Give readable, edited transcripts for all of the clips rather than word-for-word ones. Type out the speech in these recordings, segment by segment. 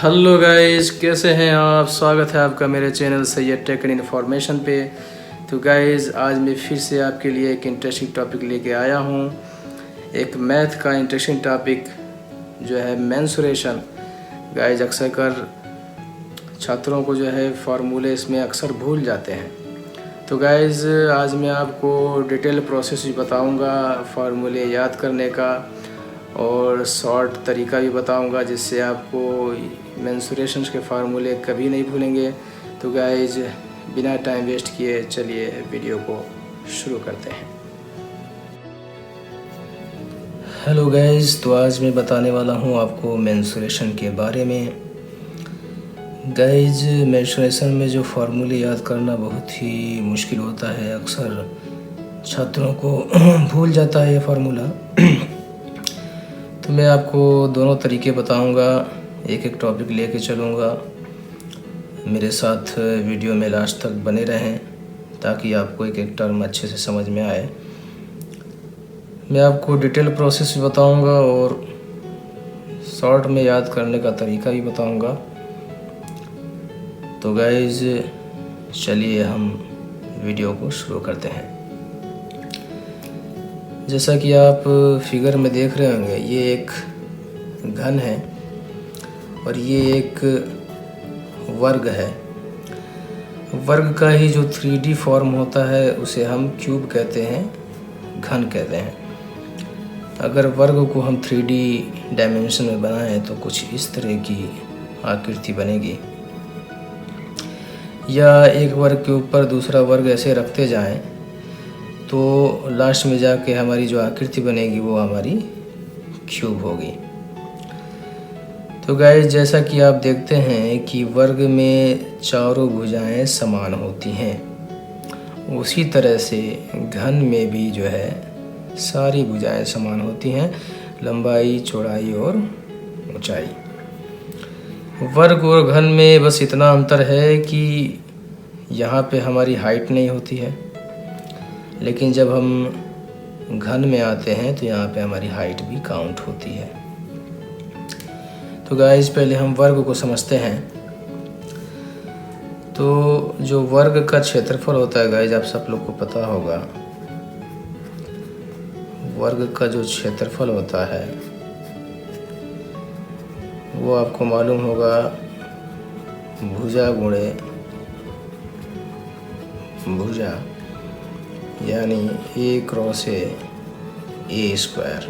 Hello guys, कैसे हैं आप। स्वागत है आपका मेरे channel Syed tech and information पे। तो गाइस, आज मैं फिर से आपके लिए एक इंटरेस्टिंग टॉपिक लेके आया हूँ। एक मैथ का इंटरेस्टिंग टॉपिक जो है मेंसुरेशन। गाइस, अक्सर कर छात्रों को जो है फार्मूले इसमें अक्सर भूल जाते हैं। तो गाइस, आज मैं आपको डिटेल प्रोसेस बताऊँगा फार्मूले याद करने का, और शॉर्ट तरीका भी बताऊंगा जिससे आपको मेंसुरेशन के फार्मूले कभी नहीं भूलेंगे। तो गाइज, बिना टाइम वेस्ट किए चलिए वीडियो को शुरू करते हैं। हेलो गाइज, तो आज मैं बताने वाला हूं आपको मेंसुरेशन के बारे में। गाइज, मेंसुरेशन में जो फार्मूले याद करना बहुत ही मुश्किल होता है। अक्सर छात्रों को भूल जाता है ये फार्मूला। तो मैं आपको दोनों तरीके बताऊंगा, एक एक टॉपिक लेके चलूँगा। मेरे साथ वीडियो में लास्ट तक बने रहें ताकि आपको एक एक टर्म अच्छे से समझ में आए। मैं आपको डिटेल प्रोसेस भी बताऊंगा और शॉर्ट में याद करने का तरीका भी बताऊंगा। तो गाइज, चलिए हम वीडियो को शुरू करते हैं। जैसा कि आप फिगर में देख रहे होंगे, ये एक घन है और ये एक वर्ग है। वर्ग का ही जो 3D फॉर्म होता है उसे हम क्यूब कहते हैं, घन कहते हैं। अगर वर्ग को हम 3D डायमेंशन में बनाएं तो कुछ इस तरह की आकृति बनेगी, या एक वर्ग के ऊपर दूसरा वर्ग ऐसे रखते जाएं तो लास्ट में जाके हमारी जो आकृति बनेगी वो हमारी क्यूब होगी। तो गाइस, जैसा कि आप देखते हैं कि वर्ग में चारों भुजाएं समान होती हैं, उसी तरह से घन में भी जो है सारी भुजाएं समान होती हैं, लंबाई, चौड़ाई और ऊंचाई। वर्ग और घन में बस इतना अंतर है कि यहाँ पे हमारी हाइट नहीं होती है, लेकिन जब हम घन में आते हैं तो यहाँ पे हमारी हाइट भी काउंट होती है। तो गाइस, पहले हम वर्ग को समझते हैं। तो जो वर्ग का क्षेत्रफल होता है गाइस, आप सब लोग को पता होगा, वर्ग का जो क्षेत्रफल होता है वो आपको मालूम होगा भुजा गुणे भुजा, यानी A क्रॉस A स्क्वायर।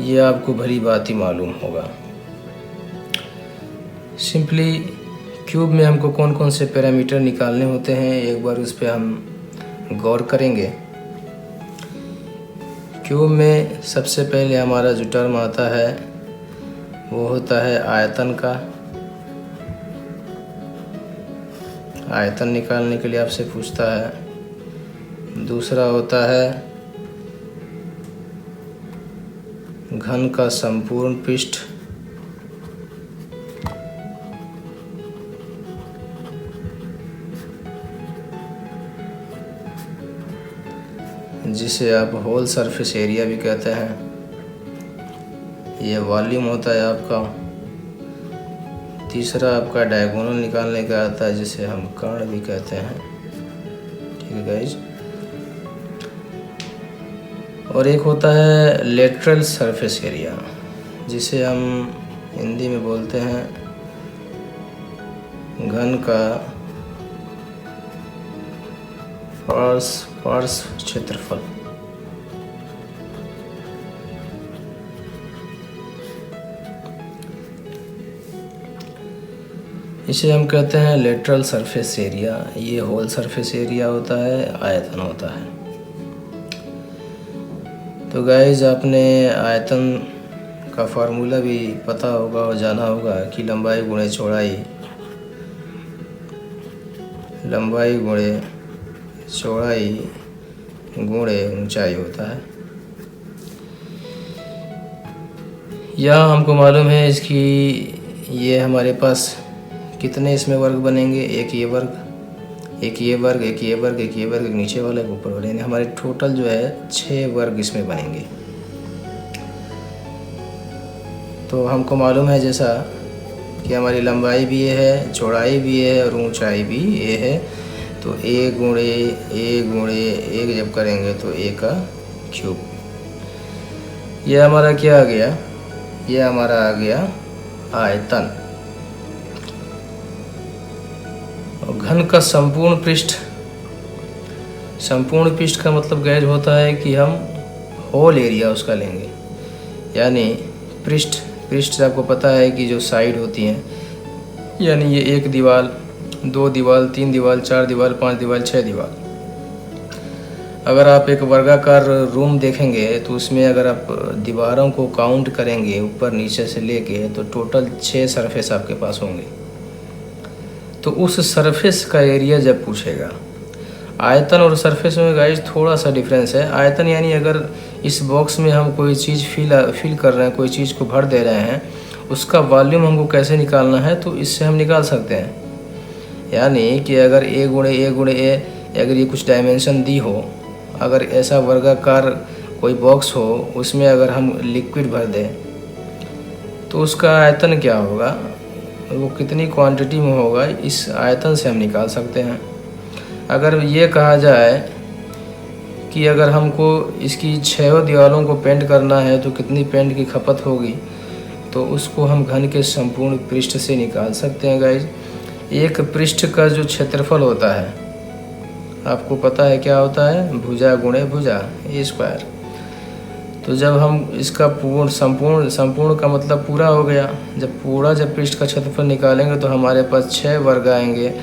ये आपको भली बात ही मालूम होगा। सिंपली क्यूब में हमको कौन कौन से पैरामीटर निकालने होते हैं, एक बार उस पर हम गौर करेंगे। क्यूब में सबसे पहले हमारा जो टर्म आता है वो होता है आयतन का। आयतन निकालने के लिए आपसे पूछता है। दूसरा होता है घन का संपूर्ण पृष्ठ। जिसे आप होल सरफेस एरिया भी कहते हैं। यह वॉल्यूम होता है आपका। तीसरा आपका डायगोनल निकालने का आता है, जिसे हम कर्ण भी कहते हैं। ठीक है गाइज। और एक होता है लेटरल सरफेस एरिया, जिसे हम हिंदी में बोलते हैं घन का पार्श्व क्षेत्रफल। इसे हम कहते हैं लेटरल सरफेस एरिया। ये होल सरफेस एरिया होता है, आयतन होता है। तो गाइज, आपने आयतन का फार्मूला भी पता होगा और जाना होगा कि लंबाई गुणे चौड़ाई, लंबाई गुणे चौड़ाई गुणे ऊंचाई होता है। यह हमको मालूम है इसकी, ये हमारे पास कितने इसमें वर्ग बनेंगे, एक ये वर्ग, एक ये वर्ग, एक ये वर्ग, एक ये वर्ग, एक नीचे वाला, एक ऊपर वाले, हमारे टोटल जो है 6 वर्ग इसमें बनेंगे। तो हमको मालूम है जैसा कि हमारी लंबाई भी ये है, चौड़ाई भी ये है और ऊंचाई भी ये है। तो a गुणे एक जब करेंगे तो a का क्यूब। ये हमारा क्या आ गया? ये हमारा आ गया आयतन। और घन का संपूर्ण पृष्ठ, संपूर्ण पृष्ठ का मतलब गैज होता है कि हम होल एरिया उसका लेंगे, यानी पृष्ठ आपको पता है कि जो साइड होती हैं, यानी ये एक दीवार, 2 दीवार, 3 दीवार, 4 दीवार, 5 दीवार, 6 दीवार। अगर आप एक वर्गाकार रूम देखेंगे तो उसमें अगर आप दीवारों को काउंट करेंगे ऊपर नीचे से लेके तो टोटल 6 सरफेस आपके पास होंगे। तो उस सरफेस का एरिया जब पूछेगा, आयतन और सरफेस में गाइस थोड़ा सा डिफरेंस है। आयतन यानी अगर इस बॉक्स में हम कोई चीज़ फिल कर रहे हैं, कोई चीज़ को भर दे रहे हैं, उसका वॉल्यूम हमको कैसे निकालना है तो इससे हम निकाल सकते हैं। यानी कि अगर a गुणे a अगर ये कुछ डायमेंशन दी हो, अगर ऐसा वर्गाकार कोई बॉक्स हो उसमें अगर हम लिक्विड भर दें तो उसका आयतन क्या होगा, वो कितनी क्वांटिटी में होगा, इस आयतन से हम निकाल सकते हैं। अगर ये कहा जाए कि अगर हमको इसकी 6 दीवारों को पेंट करना है तो कितनी पेंट की खपत होगी, तो उसको हम घन के संपूर्ण पृष्ठ से निकाल सकते हैं गाइज। एक पृष्ठ का जो क्षेत्रफल होता है आपको पता है क्या होता है, भुजा गुणे भुजा ए स्क्वायर। तो जब हम इसका संपूर्ण का मतलब पूरा हो गया, जब पृष्ठ का क्षेत्रफल निकालेंगे तो हमारे पास 6 वर्ग आएंगे,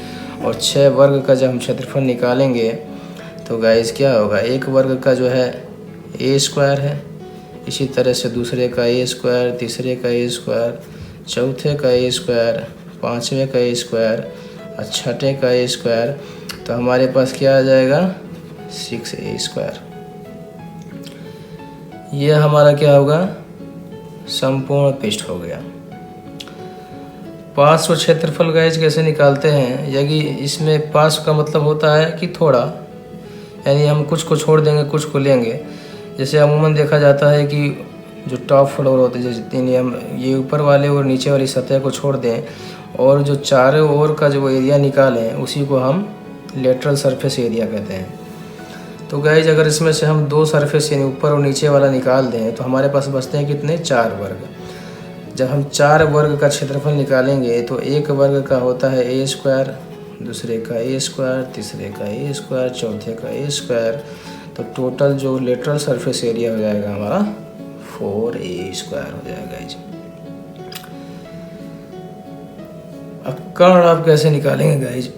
और 6 वर्ग का जब हम क्षेत्रफल निकालेंगे तो गाइस क्या होगा, एक वर्ग का जो है ए स्क्वायर है, इसी तरह से दूसरे का ए स्क्वायर, तीसरे का ए स्क्वायर, चौथे का ए स्क्वायर, पाँचवें का ए स्क्वायर और छठे का ए स्क्वायर। तो हमारे पास क्या आ जाएगा 6a स्क्वायर। ये हमारा क्या होगा, संपूर्ण पृष्ठ हो गया। पार्श्व क्षेत्रफल गाइस कैसे निकालते हैं, यदि इसमें पार्श्व का मतलब होता है कि थोड़ा, यानी हम कुछ को छोड़ देंगे कुछ को लेंगे। जैसे अमूमन देखा जाता है कि जो टॉप फ्लोर होते हैं, जैसे हम ये ऊपर वाले और नीचे वाली सतह को छोड़ दें और जो चारों ओर का जो एरिया निकालें उसी को हम लेटरल सरफेस एरिया कहते हैं। तो गाइज अगर इसमें से हम 2 सरफेस यानी ऊपर और नीचे वाला निकाल दें तो हमारे पास बचते हैं कितने, 4 वर्ग। जब हम 4 वर्ग का क्षेत्रफल निकालेंगे तो एक वर्ग का होता है ए स्क्वायर, दूसरे का ए स्क्वायर, तीसरे का ए स्क्वायर, चौथे का ए स्क्वायर। तो टोटल जो लेटरल सरफेस एरिया हो जाएगा हमारा 4a स्क्वायर हो जाएगा गाइज। अब कर्ण आप कैसे निकालेंगे गाइज?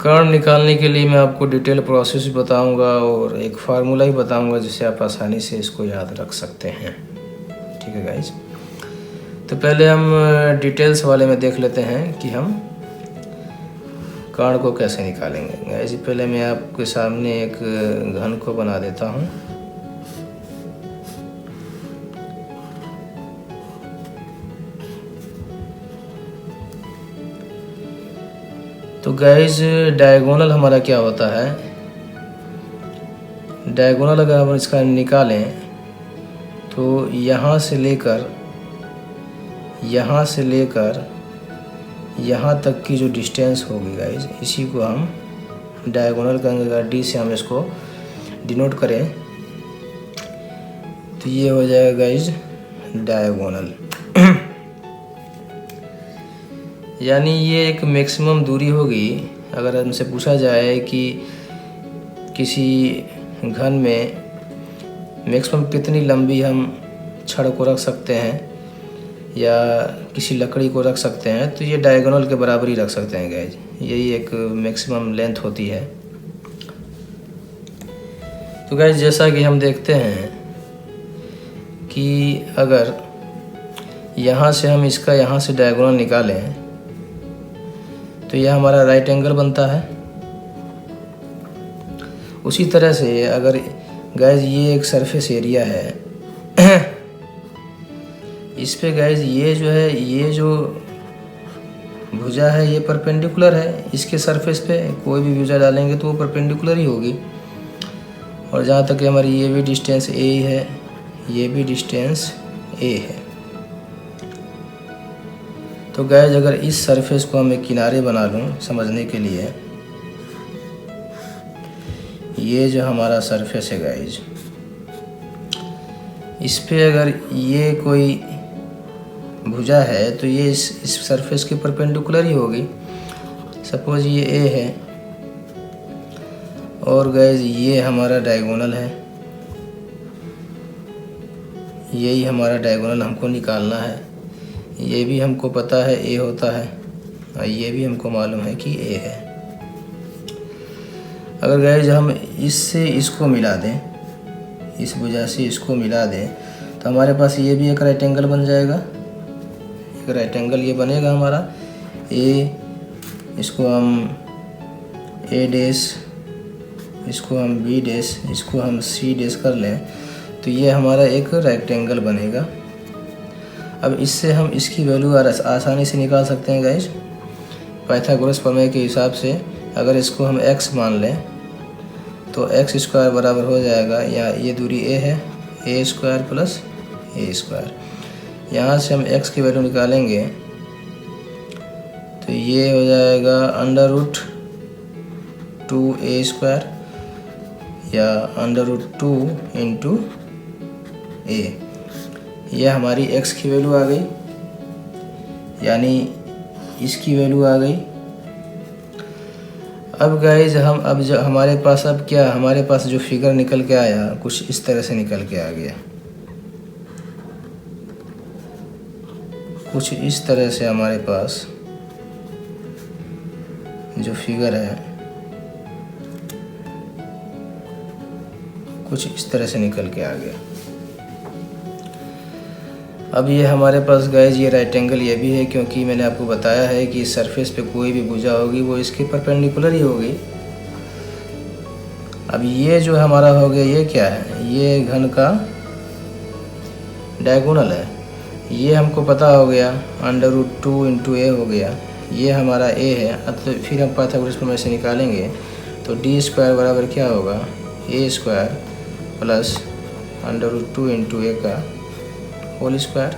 कर्ण निकालने के लिए मैं आपको डिटेल प्रोसेस बताऊंगा और एक फार्मूला ही बताऊंगा जिससे आप आसानी से इसको याद रख सकते हैं। ठीक है गाइज, तो पहले हम डिटेल्स वाले में देख लेते हैं कि हम कर्ण को कैसे निकालेंगे। गाइज पहले मैं आपके सामने एक घन को बना देता हूँ। तो गाइज डायगोनल हमारा क्या होता है, डायगोनल अगर हम इसका निकालें तो यहाँ से लेकर यहाँ तक की जो डिस्टेंस होगी गाइज, इसी को हम डायगोनल कहेंगे। अगर डी से हम इसको डिनोट करें तो ये हो जाएगा गाइज डायगोनल। यानी ये एक मैक्सिमम दूरी होगी। अगर हमसे पूछा जाए कि किसी घन में मैक्सिमम कितनी लंबी हम छड़ को रख सकते हैं या किसी लकड़ी को रख सकते हैं, तो ये डायगोनल के बराबर ही रख सकते हैं गाइज। यही एक मैक्सिमम लेंथ होती है। तो गाइज जैसा कि हम देखते हैं कि अगर यहाँ से हम इसका यहाँ से डायगोनल निकालें तो यह हमारा राइट एंगल बनता है। उसी तरह से अगर गाइज ये एक सरफेस एरिया है इस पे गाइज ये जो है, ये जो भुजा है ये परपेंडिकुलर है इसके सरफेस पे। कोई भी भुजा डालेंगे तो वो परपेंडिकुलर ही होगी। और जहाँ तक हमारी ये भी डिस्टेंस ए है, ये भी डिस्टेंस ए है। तो गाइज अगर इस सरफेस को मैं किनारे बना लूँ समझने के लिए, ये जो हमारा सरफेस है गाइज, इस पे अगर ये कोई भुजा है तो ये इस सरफेस के परपेंडिकुलर ही होगी। सपोज ये ए है और गाइज ये हमारा डायगोनल है, यही हमारा डायगोनल हमको निकालना है। ये भी हमको पता है ए होता है और ये भी हमको मालूम है कि ए है। अगर गाइज हम इससे इसको मिला दें, इस भुजा से इसको मिला दें, तो हमारे पास ये भी एक राइट एंगल बन जाएगा। एक राइट एंगल ये बनेगा हमारा ए, इसको हम ए डैश, इसको हम बी डैश, इसको हम सी डैश कर लें तो ये हमारा एक राइट एंगल बनेगा। अब इससे हम इसकी वैल्यू आसानी से निकाल सकते हैं गाइज। पाइथागोरस प्रमेय के हिसाब से अगर इसको हम x मान लें तो एक्स स्क्वायर बराबर हो जाएगा, या ये दूरी a है, a square plus a square. यहाँ से हम x की वैल्यू निकालेंगे तो ये हो जाएगा √2a स्क्वायर या √2 इंटू a। ये हमारी x की वैल्यू आ गई, यानी इसकी वैल्यू आ गई। अब गाइज अब जो हमारे पास अब क्या, हमारे पास जो फिगर निकल के आया कुछ इस तरह से निकल के आ गया। कुछ इस तरह से हमारे पास जो फिगर है कुछ इस तरह से निकल के आ गया। अब ये हमारे पास गाइज ये राइट एंगल ये भी है, क्योंकि मैंने आपको बताया है कि इस सरफेस पे कोई भी भुजा होगी वो इसके परपेंडिकुलर ही होगी। अब ये जो हमारा हो गया ये क्या है, ये घन का डायगोनल है। ये हमको पता हो गया √2 इंटू ए हो गया, ये हमारा ए है। अब तो फिर हम पाइथागोरस प्रमेय से निकालेंगे तो डी स्क्वायर बराबर क्या होगा, ए स्क्वायर प्लस √2 इंटू ए का होल स्क्वायर।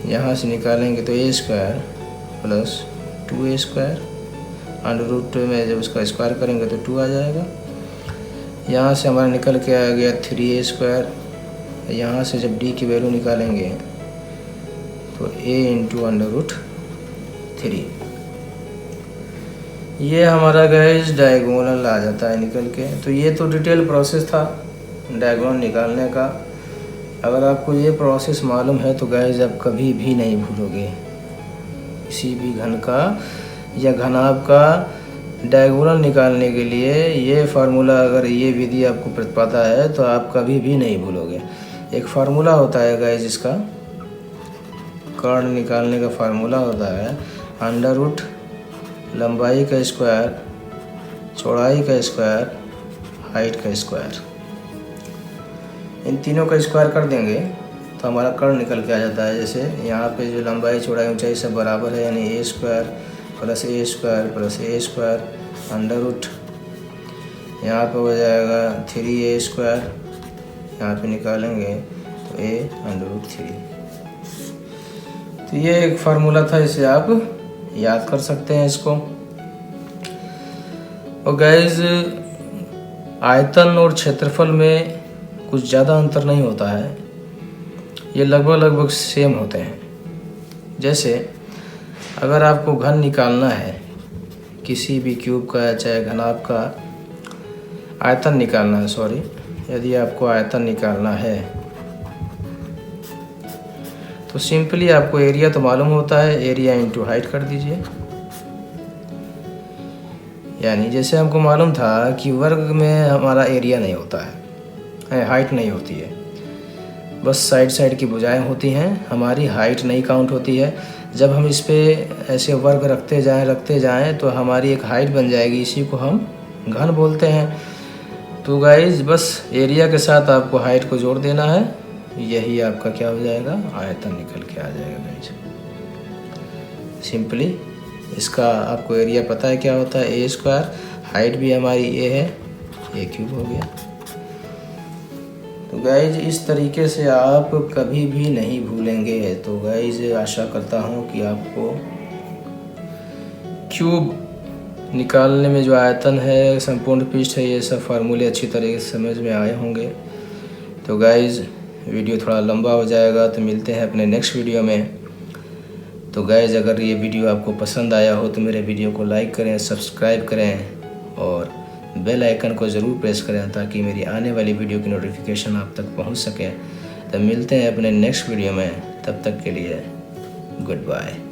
यहाँ से निकालेंगे तो ए स्क्वायर प्लस 2a स्क्वायर, √2 में जब उसका स्क्वायर करेंगे तो 2 आ जाएगा। यहाँ से हमारा निकल के आ गया 3a स्क्वायर। यहाँ से जब d की वैल्यू निकालेंगे तो a इंटू √3। ये हमारा गाइस डायगोनल आ जाता है निकल के। तो ये तो डिटेल प्रोसेस था डायगोनल निकालने का। अगर आपको ये प्रोसेस मालूम है तो गाइस आप कभी भी नहीं भूलोगे। किसी भी घन का या घनाभ का डायगोनल निकालने के लिए ये फार्मूला, अगर ये विधि आपको पता है तो आप कभी भी नहीं भूलोगे। एक फार्मूला होता है गाइस, इसका कर्ण निकालने का फार्मूला होता है √ लंबाई का स्क्वायर, चौड़ाई का स्क्वायर, हाइट का स्क्वायर। इन तीनों का स्क्वायर कर देंगे तो हमारा कर्ण निकल के आ जाता है। जैसे यहाँ पे जो लंबाई चौड़ाई ऊंचाई सब बराबर है, यानी a square plus a square plus a square √ यहाँ पे हो जाएगा 3a स्क्वायर, यहाँ पे निकालेंगे तो a √3। तो ये एक फार्मूला था, इसे आप याद कर सकते हैं इसको। और गाइज आयतन और क्षेत्रफल में कुछ ज़्यादा अंतर नहीं होता है, ये लगभग सेम होते हैं। जैसे अगर आपको घन निकालना है किसी भी क्यूब का चाहे घनाभ का, आयतन निकालना है, सॉरी, यदि आपको आयतन निकालना है तो सिंपली आपको एरिया तो मालूम होता है, एरिया इंटू हाइट कर दीजिए। यानी जैसे हमको मालूम था कि वर्ग में हमारा एरिया नहीं होता है, हाइट नहीं होती है, बस साइड की भुजाएं होती हैं, हमारी हाइट नहीं काउंट होती है। जब हम इस पे ऐसे वर्ग रखते जाएं तो हमारी एक हाइट बन जाएगी, इसी को हम घन बोलते हैं। तो गाइज बस एरिया के साथ आपको हाइट को जोड़ देना है, यही आपका क्या हो जाएगा, आयतन निकल के आ जाएगा गाइज। सिंपली इसका आपको एरिया पता है क्या होता है, a स्क्वायर, हाइट भी हमारी a है, a क्यूब हो गया। तो गाइज इस तरीके से आप कभी भी नहीं भूलेंगे। तो गाइज आशा करता हूँ कि आपको क्यूब निकालने में जो आयतन है, संपूर्ण पृष्ठ है, ये सब फार्मूले अच्छी तरीके से समझ में आए होंगे। तो गाइज वीडियो थोड़ा लंबा हो जाएगा, तो मिलते हैं अपने नेक्स्ट वीडियो में। तो गाइज अगर ये वीडियो आपको पसंद आया हो तो मेरे वीडियो को लाइक करें, सब्सक्राइब करें और बेल आइकन को ज़रूर प्रेस करें ताकि मेरी आने वाली वीडियो की नोटिफिकेशन आप तक पहुंच सके। तो मिलते हैं अपने नेक्स्ट वीडियो में, तब तक के लिए गुड बाय।